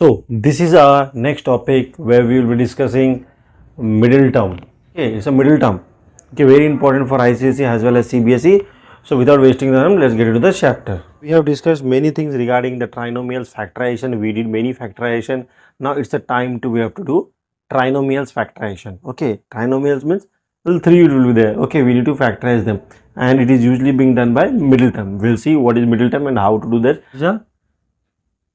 So this is our next topic where we will be discussing middle term. Okay, it's a middle term. Okay, very important for ICSE as well as CBSE. So without wasting time, let's get into the chapter. We have discussed many things regarding the trinomials factorization. We did many factorization. Now it's the time to we have to do trinomials factorization. Okay, trinomials means well, three will be there. Okay, we need to factorize them, and it is usually being done by middle term. We'll see what is middle term and how to do that.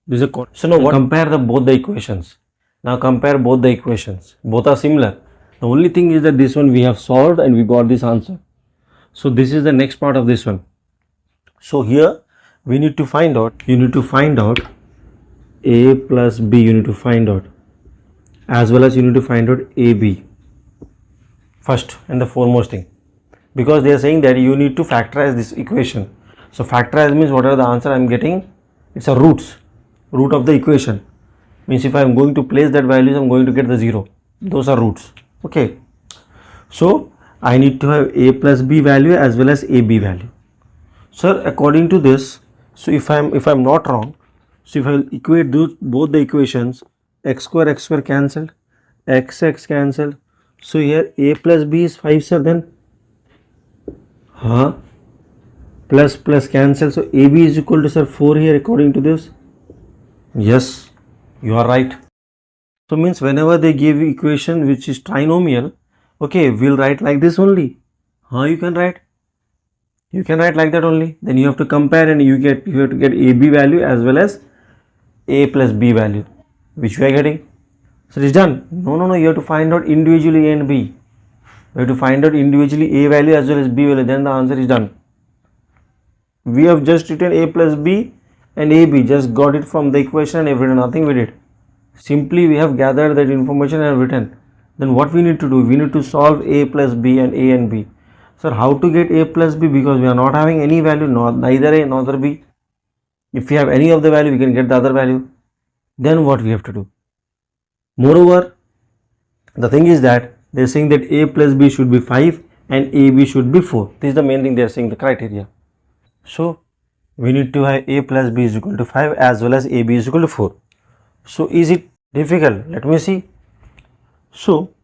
So now what? Compare both the equations. Now compare both the equations. Both are similar. The only thing is that this one we have solved and we got this answer. So this is the next part of this one. So here we need to find out. You need to find out a plus b. You need to find out, as well as you need to find out ab. First and the foremost thing, because they are saying that you need to factorize this equation. So factorize means whatever the answer I am getting, it's a root of the equation. Means if I am going to place that values, I am going to get the 0. Those are roots. Okay. So I need to have a plus b value as well as ab value. Sir, according to this, so if I am not wrong, so if I equate both the equations, x square cancelled, x cancelled. So here a plus b is 5, sir. Then plus cancel. So ab is equal to, sir, 4 here according to this. Yes, you are right. So means whenever they give equation which is trinomial, okay, we'll write like this only. You can write like that only. Then you have to compare and you have to get ab value as well as a plus b value, which we are getting. So it is done. No, you have to find out individually a and b. You have to find out individually a value as well as b value. Then the answer is done. We have just written a plus b and ab, just got it from the equation and everything, nothing we did. Simply we have gathered that information and written. Then what we need to do? We need to solve a plus b and a and b. Sir, how to get a plus b? Because we are not having any value, neither a nor b. If we have any of the value, we can get the other value. Then what we have to do? Moreover, the thing is that they are saying that a plus b should be 5 and ab should be 4. This is the main thing they are saying, the criteria. So we need to have a plus b is equal to 5 as well as ab is equal to 4. So is it difficult? Let me see. So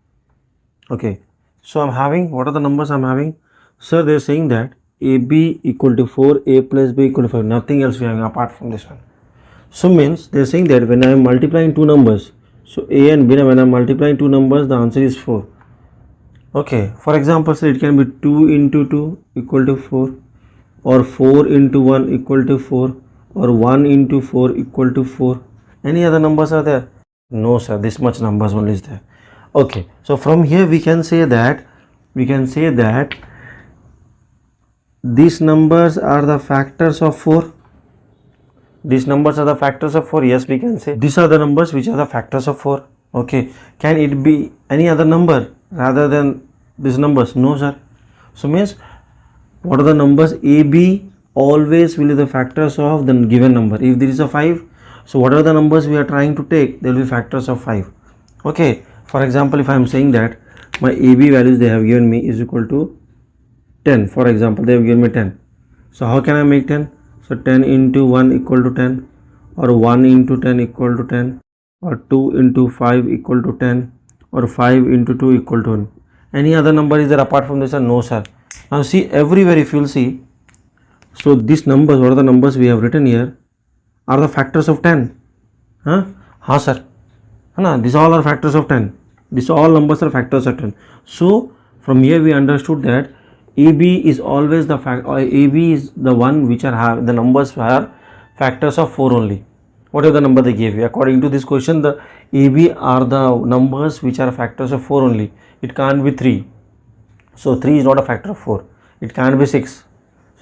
okay, so I'm having, what are the numbers I'm having? Sir, they're saying that ab equal to 4, a plus b equal to 5, nothing else we are having apart from this one. So means they're saying that when I am multiplying two numbers, so a and b, when I'm multiplying two numbers, the answer is 4. Okay, for example, sir, it can be 2 into 2 equal to 4, or 4 into 1 equal to 4, or 1 into 4 equal to 4. Any other numbers are there? No, sir, this much numbers only is there. Okay, so from here we can say that these numbers are the factors of 4. These numbers are the factors of 4. Yes, we can say these are the numbers which are the factors of 4. Okay, can it be any other number rather than these numbers? No, sir. So means what are the numbers? AB always will be the factors of the given number. If there is a 5, so what are the numbers we are trying to take? There will be factors of 5. Okay, for example, if I am saying that my AB values they have given me is equal to 10. For example, they have given me 10. So how can I make 10? So 10 into 1 equal to 10, or 1 into 10 equal to 10, or 2 into 5 equal to 10, or 5 into 2 equal to 1. Any other number is there apart from this? No, sir. Now see, everywhere if you will see, so these numbers, what are the numbers we have written here, are the factors of 10. Sir. These all are factors of 10. These all numbers are factors of 10. So from here we understood that AB is always the AB is the one which are the numbers are factors of 4 only. Whatever the number they gave you, according to this question, the AB are the numbers which are factors of 4 only. It can't be 3. So 3 is not a factor of 4. It can't be 6.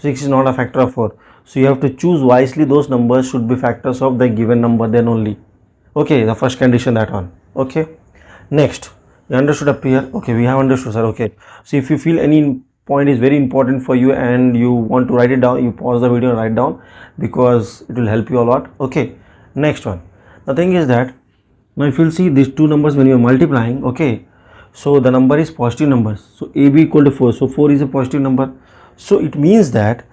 6 is not a factor of 4. So you have to choose wisely. Those numbers should be factors of the given number, then only. Okay, the first condition, that one. Okay, next, you understood up here? Okay, we have understood, sir. Okay, so if you feel any point is very important for you and you want to write it down, you pause the video and write down, because it will help you a lot. Okay, next one. The thing is that now if you'll see these two numbers when you are multiplying, okay, so the number is positive numbers. So AB equal to 4. So 4 is a positive number. So it means that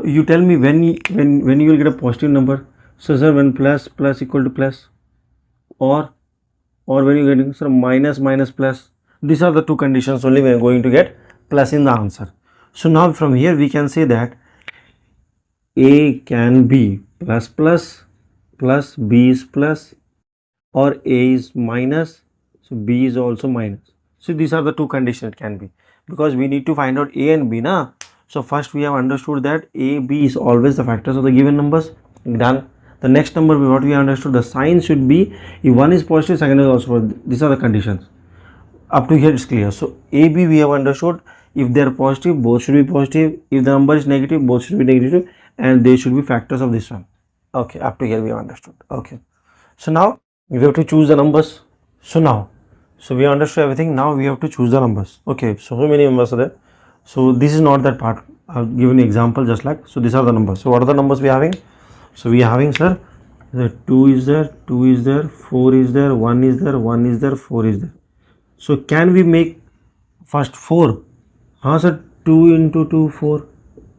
you tell me when you will get a positive number. So sir, when plus equal to plus, or when you're getting, sir, minus minus plus. These are the two conditions only we are going to get plus in the answer. So now from here we can say that A can be plus plus plus B is plus, or A is minus, so B is also minus. So these are the two conditions it can be, because we need to find out A and B na. So first we have understood that A, B is always the factors of the given numbers. Done. The next number, what we understood, the sign should be, if one is positive, second is also positive. These are the conditions. Up to here it's clear. So A, B we have understood. If they are positive, both should be positive. If the number is negative, both should be negative, and they should be factors of this one. Okay, up to here we have understood. Okay. So now we have to choose the numbers. So we understood everything. Now we have to choose the numbers. Okay, so how many numbers are there? So this is not that part. I've given an example just like. So these are the numbers. So what are the numbers we are having? So we are having, sir, the 2 is there, 2 is there, 4 is there, 1 is there, 1 is there, 4 is there. So can we make first 4? Sir, 2 into 2, 4.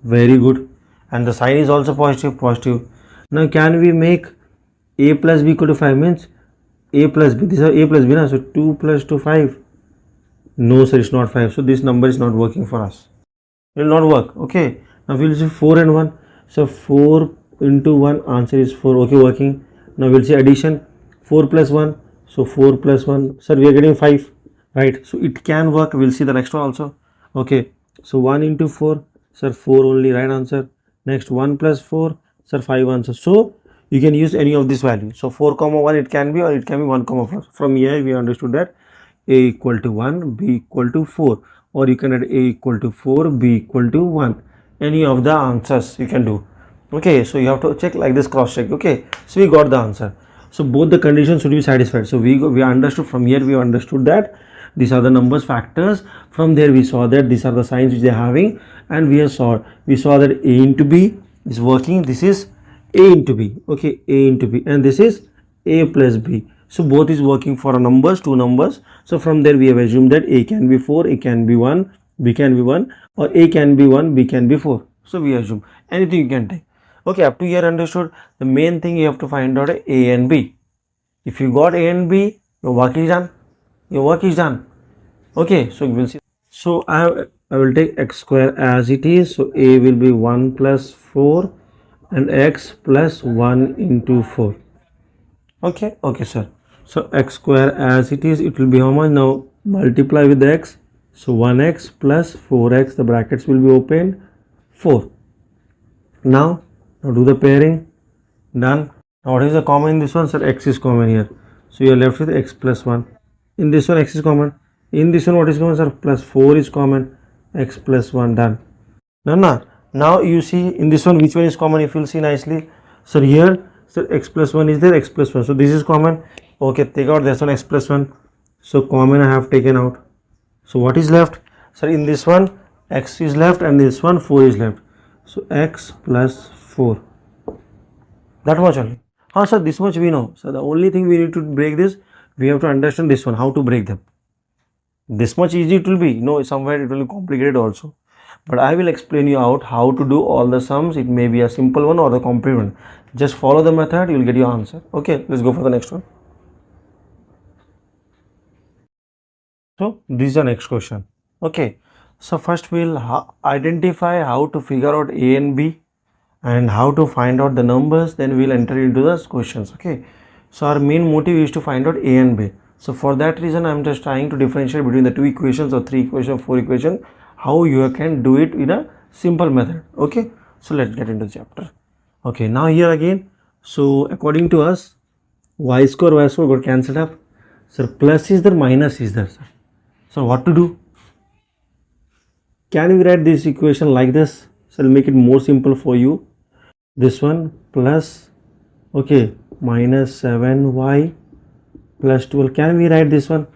Very good. And the sign is also positive, positive. Now can we make A plus B equal to 5, means A plus B, these are A plus B na, so 2 plus 2, 5. No sir, it's not 5, so this number is not working for us. It will not work. Okay, now we'll see 4 and 1, so 4 into 1, answer is 4. Okay, working. Now we'll see addition, 4 plus 1, so 4 plus 1, sir, we are getting 5, right? So it can work. We'll see the next one also. Okay, so 1 into 4, sir, 4 only, right answer. Next 1 plus 4, sir, 5 answer. So you can use any of this value. So 4 comma 1 it can be, or it can be 1 comma 4. From here we understood that A equal to 1, B equal to 4, or you can add A equal to 4, B equal to 1. Any of the answers you can do. Okay, so you have to check like this, cross check. Okay, so we got the answer. So both the conditions should be satisfied. So we understood from here, we understood that these are the numbers factors. From there we saw that these are the signs which they are having, and we saw that A into B is working. This is A into B. Okay, A into B, and this is A plus B. So both is working for numbers, two numbers. So from there we have assumed that A can be 4, A can be 1, B can be 1, or A can be 1, B can be 4. So we assume anything you can take. Okay, up to here understood. The main thing you have to find out A and B. If you got A and B, your work is done. Your work is done. Okay, so we'll see. So I will take x square as it is. So A will be 1 plus 4 and x plus 1 into 4. Okay, okay sir. So x square as it is, it will be how much? Now multiply with the x. So 1x plus 4x, the brackets will be opened, 4. Now do the pairing. Done. Now what is the common in this one? Sir, x is common here. So you are left with x plus 1. In this one x is common. In this one what is common? Sir, plus 4 is common. X plus 1. Done. Now you see in this one which one is common, if you will see nicely. So here, sir, x plus 1 is there, x plus 1. So this is common. Okay, take out this one, x plus 1. So common I have taken out. So what is left? Sir, in this one x is left, and this one 4 is left. So x plus 4. That much only. Sir, this much we know. So the only thing we need to break this, we have to understand this one, how to break them. This much easy it will be. No, somewhere it will be complicated also. But I will explain you out how to do all the sums. It may be a simple one or the complicated one. Just follow the method, you will get your answer. Okay, let's go for the next one. So this is the next question. Okay, so first we'll identify how to figure out A and B and how to find out the numbers. Then we'll enter into the questions. Okay, so our main motive is to find out A and B. So for that reason I am just trying to differentiate between the 2 equations or 3 equations, 4 equations, how you can do it in a simple method. Okay, so let's get into the chapter. Okay, now here again, so according to us, y square got cancelled up. Sir, plus is there, minus is there, sir. So what to do? Can we write this equation like this? So I'll make it more simple for you. This one plus, okay, minus 7y plus 12. Can we write this one?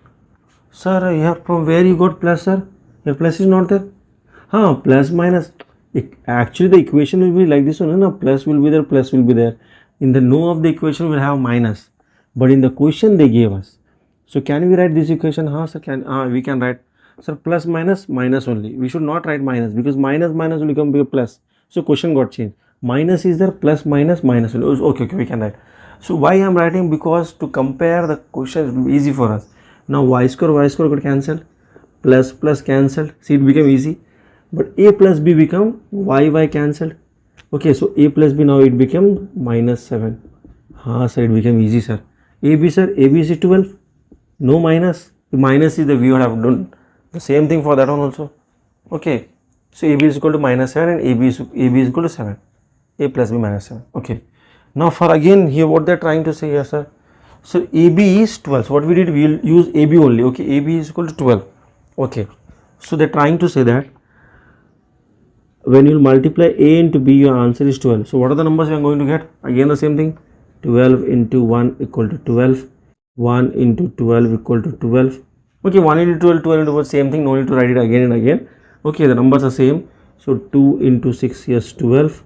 Sir, here from where you got plus, sir? Your plus is not there. Plus minus. Actually the equation will be like this one. No, plus will be there, plus will be there. In the no of the equation will have minus. But in the question they gave us. So can we write this equation? Sir, we can write. Sir, plus minus, minus only. We should not write minus, because minus will become a plus. So question got changed. Minus is there, plus minus, minus only. Okay, we can write. So why I am writing? Because to compare the question it will be easy for us. Now y square got cancelled, plus plus cancelled, see it became easy. But a plus b become y cancelled. Okay, so a plus b now it became minus 7. Sir, it became easy, sir. AB, sir, AB is 12. No minus. The minus is the we would have done the same thing for that one also. Okay, so AB is equal to minus 7 and AB is equal to 7. A plus b minus 7. Okay. Now for again here what they are trying to say here, sir. So AB is 12. So what we did, we will use AB only. Okay, AB is equal to 12. Okay. So they are trying to say that when you multiply A into B, your answer is 12. So what are the numbers we are going to get? Again the same thing. 12 into 1 equal to 12. 1 into 12 equal to 12. Okay, 1 into 12, 12 into 1, same thing. No need to write it again and again. Okay, the numbers are same. So 2 into 6, yes, 12.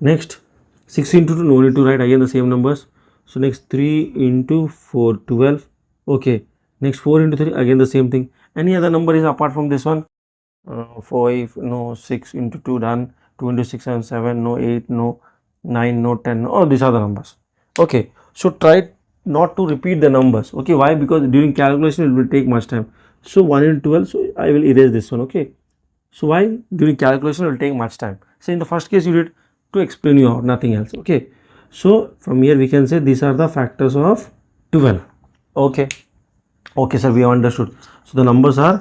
Next, 6 into 2, no need to write again the same numbers. So next 3 into 4, 12. Okay, next 4 into 3, again the same thing. Any other number is apart from this one? 5, no, 6 into 2 done, 2 into 6 and 7, no, 8, no, 9, no, 10, no. Oh, these are the numbers. Okay, so try not to repeat the numbers. Okay, why? Because during calculation it will take much time. So 1 into 12, so I will erase this one. Okay, so why? During calculation it will take much time. So in the first case you did to explain you out, nothing else. Okay, so from here we can say these are the factors of 12. Okay, okay, sir, we have understood. So the numbers are,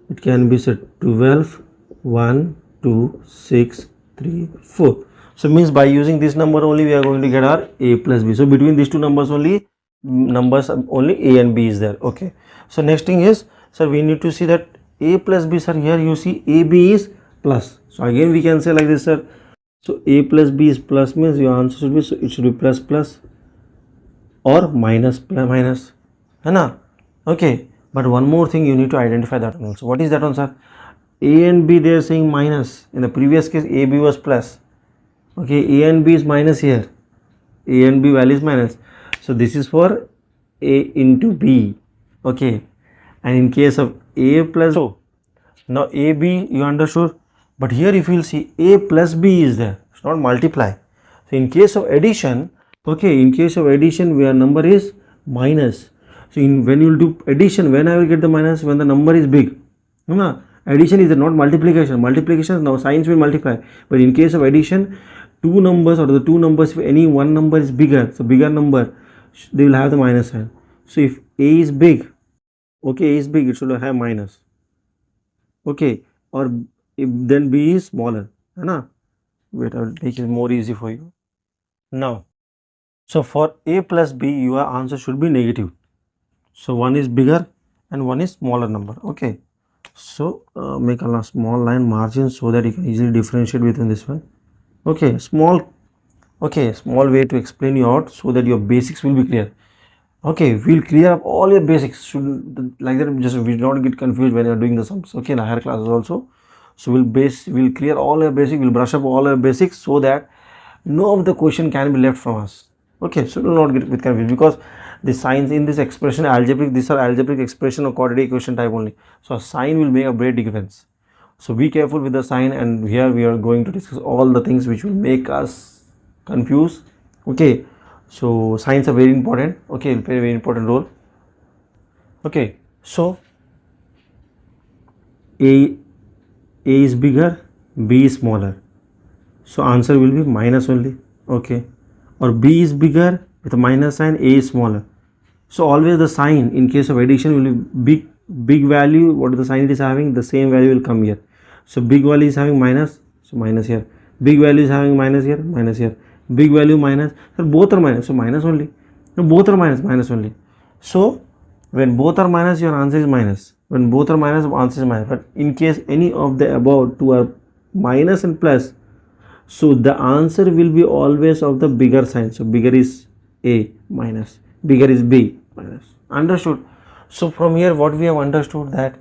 it can be said 12, 1, 2, 6, 3, 4. So means by using this number only we are going to get our A plus B. So between these two numbers only, only A and B is there. Okay. So next thing is, sir, we need to see that A plus B, sir, here you see AB is plus. So again we can say like this, sir. So A plus B is plus means your answer should be, so it should be plus plus or minus plus minus. Hai na? Okay. But one more thing you need to identify that one also. What is that one, sir? A and B they are saying minus. In the previous case AB was plus. Okay, A and B is minus here. A and B value is minus. So this is for A into B. Okay. And in case of A plus, so now AB you understood. But here if you will see A plus B is there. It's not multiply. So in case of addition, okay, in case of addition where number is minus. So when you will do addition, when I will get the minus? When the number is big. Addition is not multiplication. Multiplication now signs will multiply. But in case of addition, two numbers or the two numbers, if any one number is bigger, so bigger number, they will have the minus sign. So if A is big, okay, A is big, it should have minus. Okay, or if then B is smaller. Wait, I will make it more easy for you. Now, so for A plus B, your answer should be negative. So one is bigger and one is smaller number. Okay, so make a small line margin so that you can easily differentiate between this one. Okay, small way to explain you out so that your basics will be clear. Okay, we'll clear up all your basics, should like that, just we don't get confused when you're doing the sums. Okay, in higher classes also. So we'll clear all your basics, we'll brush up all your basics so that no of the question can be left from us. Okay, so do not get with confused, because the signs in this expression algebraic, these are algebraic expression or quadratic equation type only. So a sign will make a great difference. So be careful with the sign, and here we are going to discuss all the things which will make us confused. Okay, so signs are very important. Okay, will play a very important role. Okay, so A is bigger, B is smaller. So answer will be minus only. Okay, or B is bigger with a minus sign, A is smaller. So always the sign in case of addition will be big value. What the sign it is having, the same value will come here. So big value is having minus, so minus here. Big value is having minus here, minus here. Big value minus, so both are minus, so minus only. No, both are minus, minus only. So when both are minus, your answer is minus. When both are minus, answer is minus. But in case any of the above two are minus and plus, so the answer will be always of the bigger sign. So bigger is A, minus. Bigger is B, minus. Understood? So from here what we have understood, that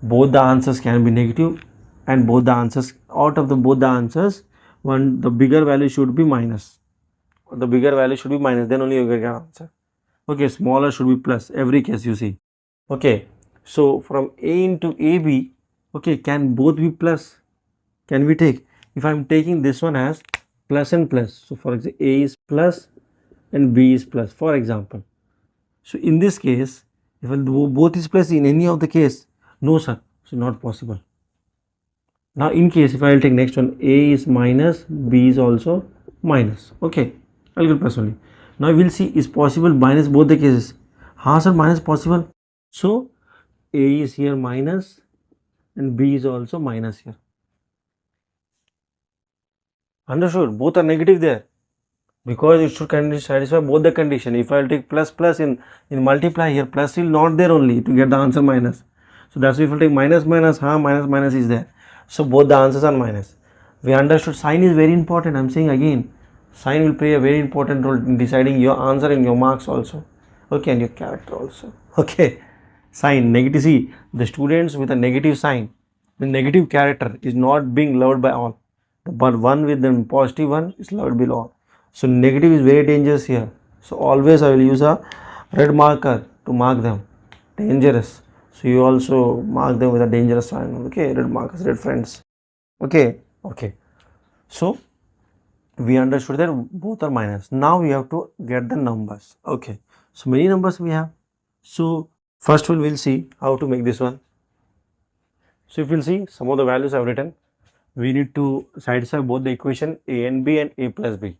both the answers can be negative, and both the answers, out of both the answers, the bigger value should be minus. The bigger value should be minus, then only you get an answer. Okay, smaller should be plus, every case you see. Okay, so from A into AB, okay, can both be plus? Can we take, if I am taking this one as plus and plus, so for example A is plus and b is plus, for example. So in this case, if both is plus in any of the case, no sir, so not possible. Now in case if I will take next one, a is minus, b is also minus, okay, I'll get plus only. Now we'll see is possible minus both the cases. How sir, minus possible? So a is here minus and b is also minus here. Understood? Both are negative there because it should satisfy both the condition. If I will take plus plus in multiply here, plus will not there only to get the answer minus. So that's why if I take minus minus, minus minus is there. So both the answers are minus. We understood sign is very important. I'm saying again, sign will play a very important role in deciding your answer and your marks also. Okay, and your character also. Okay, sign negative. See, the students with a negative sign, the negative character is not being loved by all. But one with the positive one is loved by all. So negative is very dangerous here. So always I will use a red marker to mark them. Dangerous. So you also mark them with a dangerous sign. Okay, red markers, red friends. Okay, okay. So we understood that both are minus. Now we have to get the numbers. Okay. So many numbers we have. So first we will see how to make this one. So if you will see some of the values I have written, we need to satisfy both the equation a and b and a plus b.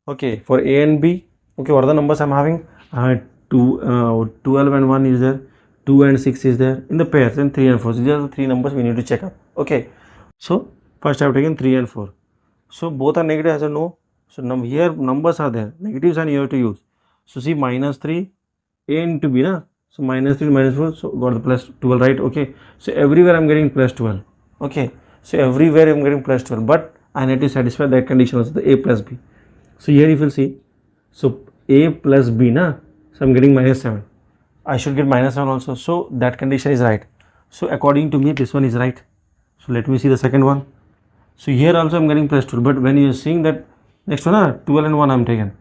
Okay, for a and b, okay, what are the numbers I'm having? 12 and 1 is there, 2 and 6 is there in the pairs, and 3 and 4. So these are the three numbers we need to check up. Okay, so first I have taken 3 and 4. So both are negative, as I know. So here numbers are there, negatives and you have to use. So see, minus 3, a into b, na? So minus 3 minus 4, so got the plus 12, right? Okay, so everywhere I'm getting plus 12. Okay, so everywhere I'm getting plus 12, but I need to satisfy that condition also, the a plus b. So here if you will see, so a plus b, na? So I'm getting minus 7. I should get minus 7 also. So that condition is right. So according to me, this one is right. So let me see the second one. So here also I'm getting plus 12, but when you are seeing that next one, 12 and 1 I'm taken.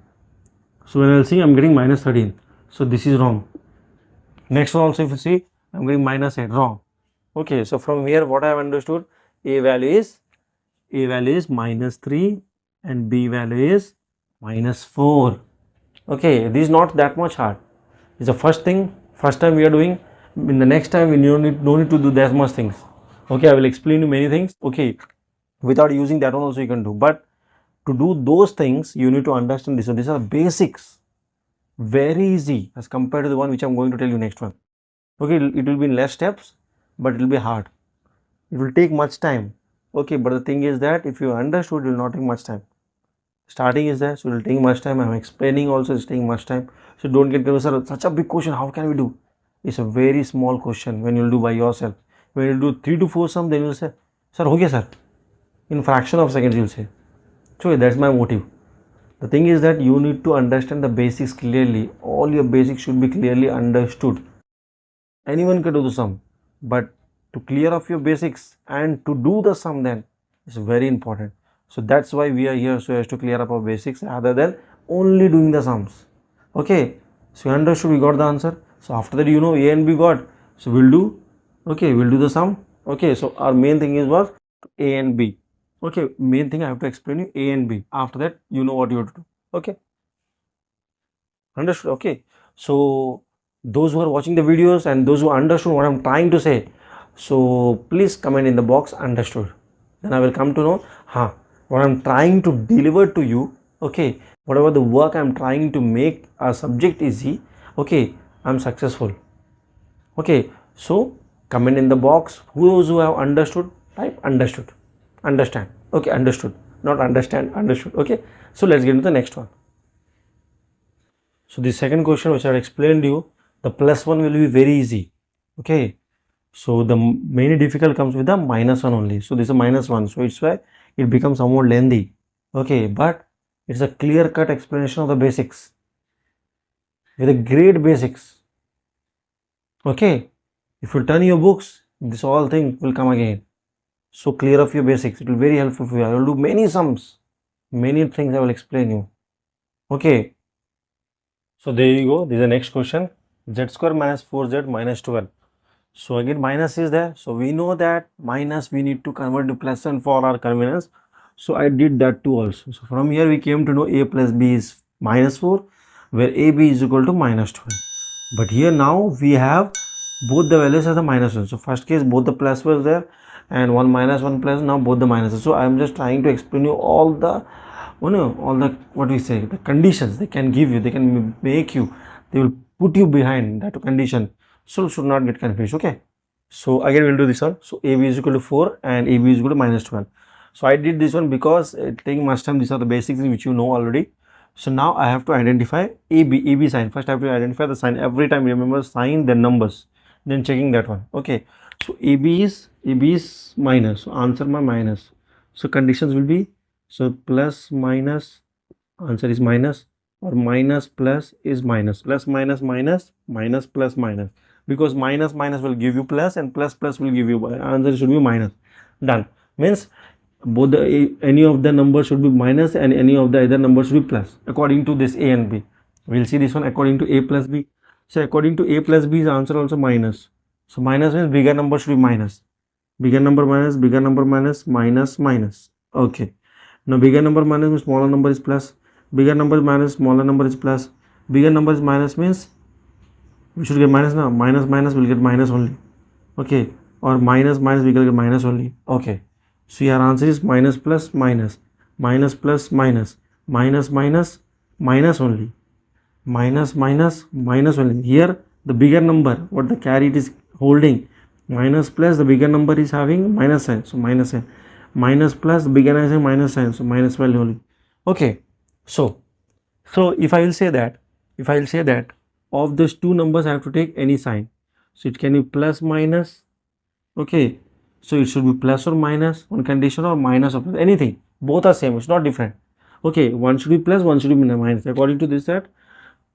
So when I will see, I'm getting minus 13. So this is wrong. Next one also if you see, I'm getting minus 8, wrong. Okay, so from here what I have understood, a value is minus 3 and b value is minus 4. Okay, this is not that much hard. It's the first time we are doing. In the next time we no need to do that much things. Okay, I will explain you many things. Okay, without using that one also you can do, but to do those things you need to understand this. So these are basics, very easy as compared to the one which I'm going to tell you next one. Okay, it will be in less steps, but it will be hard. It will take much time. Okay, but the thing is that if you understood, it will not take much time. Starting is there, so it will take much time. I'm explaining also, it's taking much time. So don't get confused, sir, such a big question, how can we do? It's a very small question when you'll do by yourself. When you do 3 to 4 sum, then you'll say, sir, okay, sir. In fraction of seconds, you'll say. So that's my motive. The thing is that you need to understand the basics clearly. All your basics should be clearly understood. Anyone can do the sum, but to clear off your basics and to do the sum then is very important. So that's why we are here, so as to clear up our basics rather than only doing the sums. Okay, so you understood, we got the answer. So after that, you know, a and b got, so we'll do the sum. Okay, so our main thing is was a and b. Okay, main thing I have to explain you a and b. After that, you know what you have to do. Okay, understood? Okay, so those who are watching the videos and those who understood what I'm trying to say, so please comment in the box understood. Then I will come to know what I'm trying to deliver to you. Okay, whatever the work I'm trying to make a subject easy, okay, I'm successful. Okay, so comment in the box, those who have understood, type understood, understand. Okay, understood, not understand, understood. Okay, so let's get into the next one. So the second question which I explained to you, the plus one will be very easy. Okay, so the mainly difficult comes with the minus one only. So this is a minus one, so it's why it becomes somewhat lengthy. Okay, but it's a clear-cut explanation of the basics with a great basics. Okay, if you turn your books, this all thing will come again. So clear of your basics, it will be very helpful for you. I will do many sums, many things I will explain you. Okay, so there you go. This is the next question. Z square minus 4z minus 12. So again minus is there. So we know that minus we need to convert to plus and for our convenience. So I did that too also. So from here we came to know a plus b is minus 4. where AB is equal to minus 12. But here now we have both the values as the minus 1. So first case both the plus was there and one minus one plus, now both the minuses. So I am just trying to explain you all the all the what we say, the conditions they can give you, they can make you, they will put you behind that condition, so should not get confused. Okay, so again we'll do this one. So AB is equal to 4 and AB is equal to minus 12. So I did this one because taking much time, these are the basic things which you know already. So now I have to identify AB sign. First I have to identify the sign. Every time remember sign then numbers, then checking that one. Okay, so AB is minus, so answer my minus. So conditions will be, so plus minus, answer is minus, or minus plus is minus, plus minus minus, minus plus minus, because minus minus will give you plus and plus plus will give you, answer should be minus. Done. Means both any of the numbers should be minus and any of the other numbers should be plus according to this A and B. We'll see this one according to A plus B. So according to A plus B is answer also minus. So minus means bigger number should be minus, bigger number minus, bigger number minus, minus minus. Okay, now bigger number minus means smaller number is plus, bigger number minus smaller number is plus, bigger number is minus means we should get minus now, minus minus will get minus only. Okay, or minus minus we will get minus only. Okay, so your answer is minus plus minus, minus plus minus, minus minus minus only, minus minus minus only. Here the bigger number what the carry it is holding, minus plus the bigger number is having minus sign, so minus sign, minus plus the bigger is having minus sign, so minus value only. Okay, so if I will say that of these two numbers I have to take any sign, so it can be plus minus. Okay, so it should be plus or minus on condition, or minus or plus, anything, both are same, it's not different. Okay, one should be plus, one should be minus. According to this, that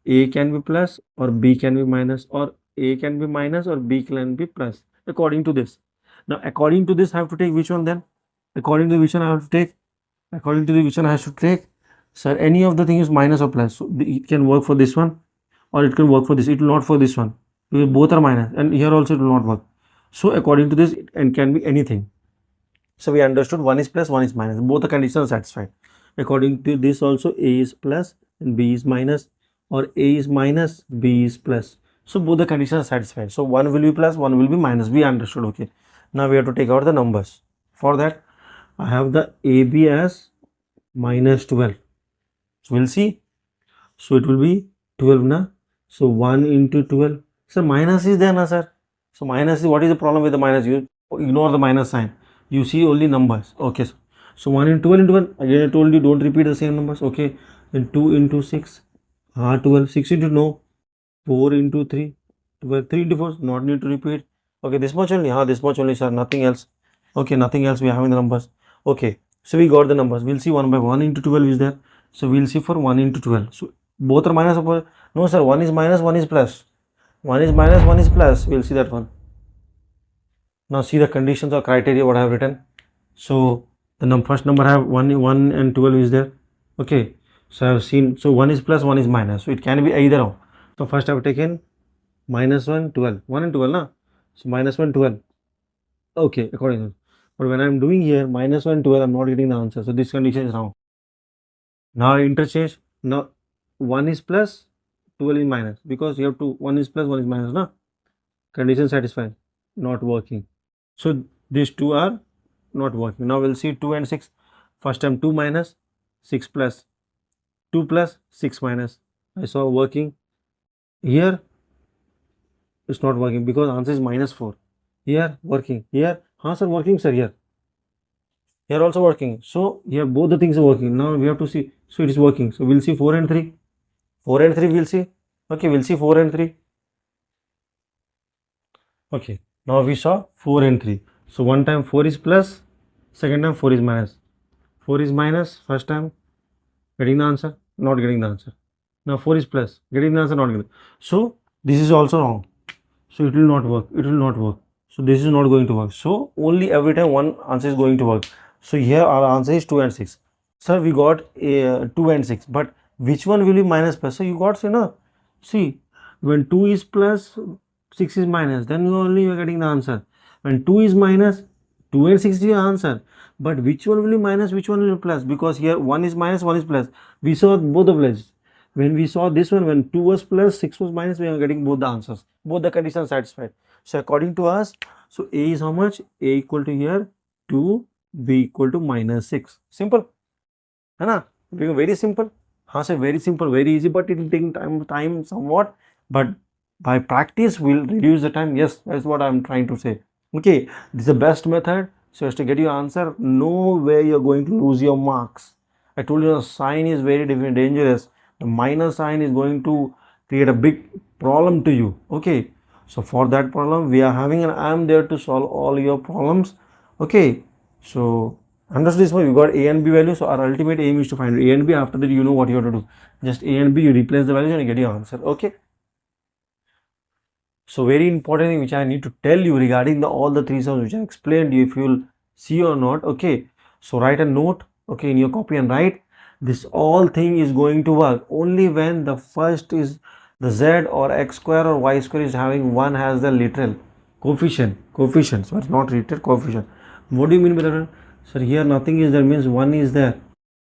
A can be plus or B can be minus, or A can be minus or B can be plus, according to this. Now according to this I have to take which one then? According to which one I have to take? According to the which one I should take? Sir, any of the thing is minus or plus, so it can work for this one or it can work for this, it will not for this one, because both are minus, and here also it will not work. So according to this, it can be anything. So we understood one is plus, one is minus, both the conditions are satisfied. According to this also, A is plus and B is minus, or A is minus, B is plus. So both the conditions are satisfied. So one will be plus, one will be minus. We understood. Okay. Now we have to take out the numbers. For that, I have the AB as minus 12. So we'll see. So it will be 12 na. So 1 into 12. So minus is there na, sir. So minus is, what is the problem with the minus? You ignore the minus sign. You see only numbers. Okay. So 1 into 12 into 1. Again I told you don't repeat the same numbers. Okay. Then 2 into 6. 12. 6 into no. 4 into 3. 12. 3 into 4. Not need to repeat. Okay. This much only. This much only, sir. Nothing else. Okay. Nothing else. We are having the numbers. Okay. So we got the numbers. We'll see one by 1 into 12 is there. So we'll see for 1 into 12. So both are minus or no, sir. 1 is minus, 1 is plus. 1 is minus, 1 is plus. We'll see that one. Now see the conditions or criteria what I have written. So the first number I have 1 and 12 is there. Okay. So I have seen, so 1 is plus, 1 is minus. So it can be either of. So first I have taken minus 1, 12. 1 and 12 na. So minus 1, 12. Okay, according to. But when I am doing here minus 1, 12, I am not getting the answer. So this condition is wrong. Now interchange. Now 1 is plus, 12 is minus, because you have to 1 is plus, 1 is minus na. Condition satisfied. Not working. So these two are not working. Now we'll see 2 and 6. First time 2 minus, 6 plus, 2 plus, 6 minus. I saw working. Here it's not working because answer is minus 4. Here working. Here, sir, working, sir. Here also working. So here both the things are working. Now we have to see. So it is working. So we'll see 4 and 3. 4 and 3 we'll see. Okay, we'll see 4 and 3. Okay, now we saw 4 and 3. So one time 4 is plus, second time 4 is minus. 4 is minus, first time getting the answer, not getting the answer. Now 4 is plus, getting the answer, not getting. So this is also wrong. So it will not work. It will not work. So this is not going to work. So only every time one answer is going to work. So here our answer is 2 and 6. Sir, we got 2 and 6, but which one will be minus plus? So you got, say, no. See, when 2 is plus, 6 is minus, then you are getting the answer. When 2 is minus, 2 and 6 is your answer. But which one will be minus, which one will be plus? Because here 1 is minus, 1 is plus. We saw both the places. When we saw this one, when 2 was plus, 6 was minus, we are getting both the answers, both the conditions satisfied. So according to us, so A is how much? A equal to here 2, B equal to minus 6. Simple. है ना? Very simple. हाँ sir, very simple, very easy, but it will take time somewhat. But by practice, we'll reduce the time. Yes, that's what I'm trying to say. Okay, this is the best method. So as to get your answer, know where you're going to lose your marks. I told you the sign is very dangerous. The minus sign is going to create a big problem to you. Okay, so for that problem, we are having, and I'm there to solve all your problems. Okay, so understood this one, we got A and B value. So our ultimate aim is to find A and B. After that, you know what you have to do. Just A and B, you replace the values and you get your answer. Okay. So very important thing which I need to tell you regarding all the three sums which I explained you, if you will see or not. Okay. So write a note, okay, in your copy and write this all thing is going to work only when the first is the z or x square or y square is having one has the literal coefficient, sorry, not literal coefficient. What do you mean by that? Sir, here nothing is there, means one is there.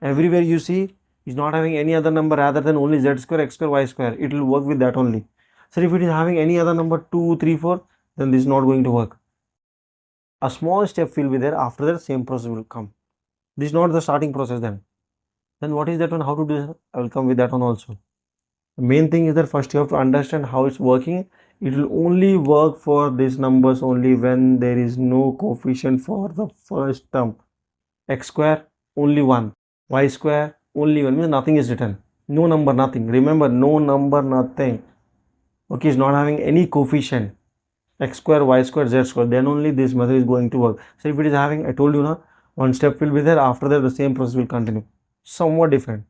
Everywhere you see is not having any other number rather than only z square, x square, y square. It will work with that only. So if it is having any other number 2, 3, 4, then this is not going to work. A small step will be there. After that, same process will come. This is not the starting process then. Then what is that one? How to do that? I will come with that one also. The main thing is that first you have to understand how it's working. It will only work for these numbers only when there is no coefficient for the first term. X square, only 1. Y square, only 1. Means nothing is written. No number, nothing. Remember, no number, nothing. Okay, it's not having any coefficient. X square, y square, z square. Then only this method is going to work. So if it is having, I told you now, one step will be there. After that, the same process will continue. Somewhat different.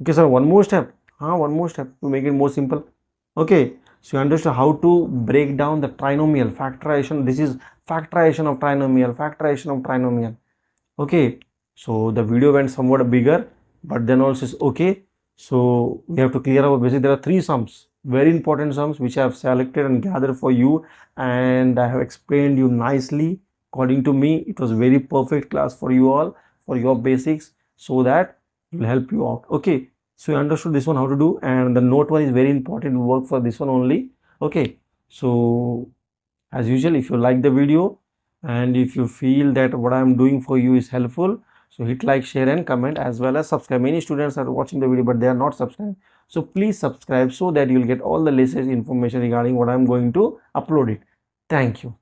Okay, sir, one more step. One more step to make it more simple. Okay, so you understand how to break down the trinomial factorization. This is factorization of trinomial. Okay, so the video went somewhat bigger, but then also is okay. So we have to clear our basic. There are three sums, very important sums, which I have selected and gathered for you, and I have explained you nicely. According to me, it was very perfect class for you all, for your basics, so that it will help you out. Okay, so you understood this one how to do, and the note one is very important to work for this one only. Okay, so as usual, if you like the video and if you feel that what I am doing for you is helpful, so hit like, share and comment, as well as subscribe. Many students are watching the video but they are not subscribed, so please subscribe so that you will get all the latest information regarding what I am going to upload it. Thank you.